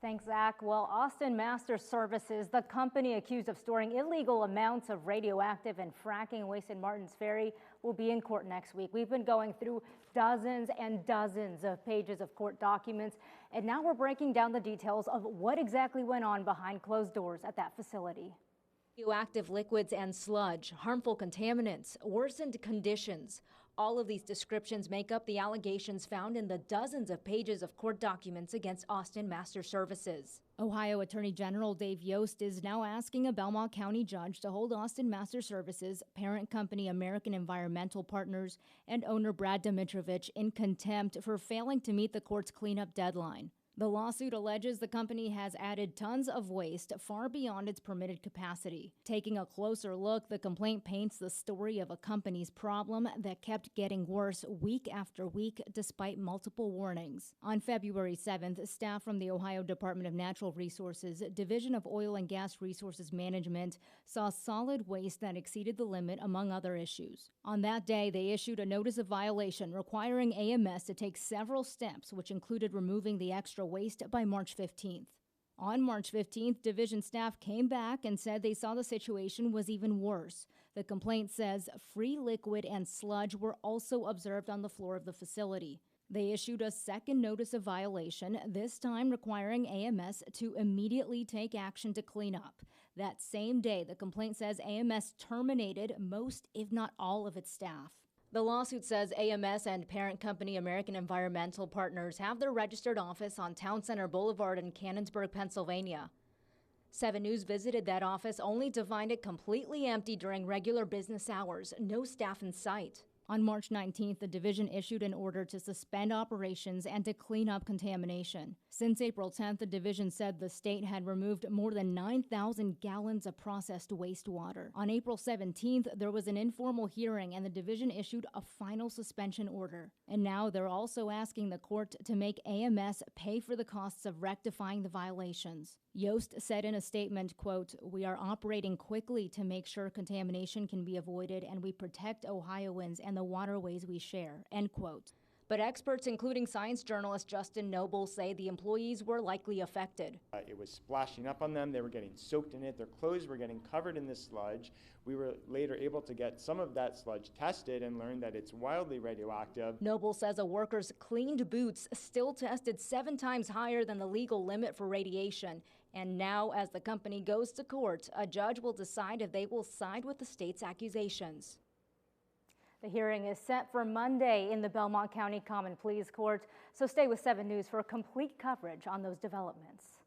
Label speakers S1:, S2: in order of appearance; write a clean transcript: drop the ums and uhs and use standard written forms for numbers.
S1: Thanks, Zach. Well, Austin Master Services, the company accused of storing illegal amounts of radioactive and fracking waste in Martins Ferry, will be in court next week. We've been going through dozens and dozens of pages of court documents, and now we're breaking down the details of what exactly went on behind closed doors at that facility.
S2: Radioactive liquids and sludge, harmful contaminants, worsened conditions. All of these descriptions make up the allegations found in the dozens of pages of court documents against Austin Master Services. Ohio Attorney General Dave Yost is now asking a Belmont County judge to hold Austin Master Services, parent company American Environmental Partners, and owner Brad Dimitrovich in contempt for failing to meet the court's cleanup deadline. The lawsuit alleges the company has added tons of waste far beyond its permitted capacity. Taking a closer look, the complaint paints the story of a company's problem that kept getting worse week after week despite multiple warnings. On February 7th, staff from the Ohio Department of Natural Resources, Division of Oil and Gas Resources Management, saw solid waste that exceeded the limit, among other issues. On that day, they issued a notice of violation requiring AMS to take several steps, which included removing the extra waste by March 15th. On March 15th, division staff came back and said they saw the situation was even worse. The complaint says free liquid and sludge were also observed on the floor of the facility. They issued a second notice of violation, this time requiring AMS to immediately take action to clean up. That same day, the complaint says AMS terminated most, if not all, of its staff. The lawsuit says AMS and parent company American Environmental Partners have their registered office on Town Center Boulevard in Canonsburg, Pennsylvania. 7 News visited that office only to find it completely empty during regular business hours, no staff in sight. On March 19th, the division issued an order to suspend operations and to clean up contamination. Since April 10th, the division said the state had removed more than 9,000 gallons of processed wastewater. On April 17th, there was an informal hearing and the division issued a final suspension order. And now they're also asking the court to make AMS pay for the costs of rectifying the violations. Yost said in a statement, quote, "We are operating quickly to make sure contamination can be avoided and we protect Ohioans and the waterways we share," end quote. But experts, including science journalist Justin Noble, say the employees were likely affected.
S3: It was splashing up on them. They were getting soaked in it. Their clothes were getting covered in this sludge. We were later able to get some of that sludge tested and learned that it's wildly radioactive.
S2: Noble says a worker's cleaned boots still tested 7 times higher than the legal limit for radiation. And now, as the company goes to court, a judge will decide if they will side with the state's accusations.
S1: The hearing is set for Monday in the Belmont County Common Pleas Court, so stay with 7 News for complete coverage on those developments.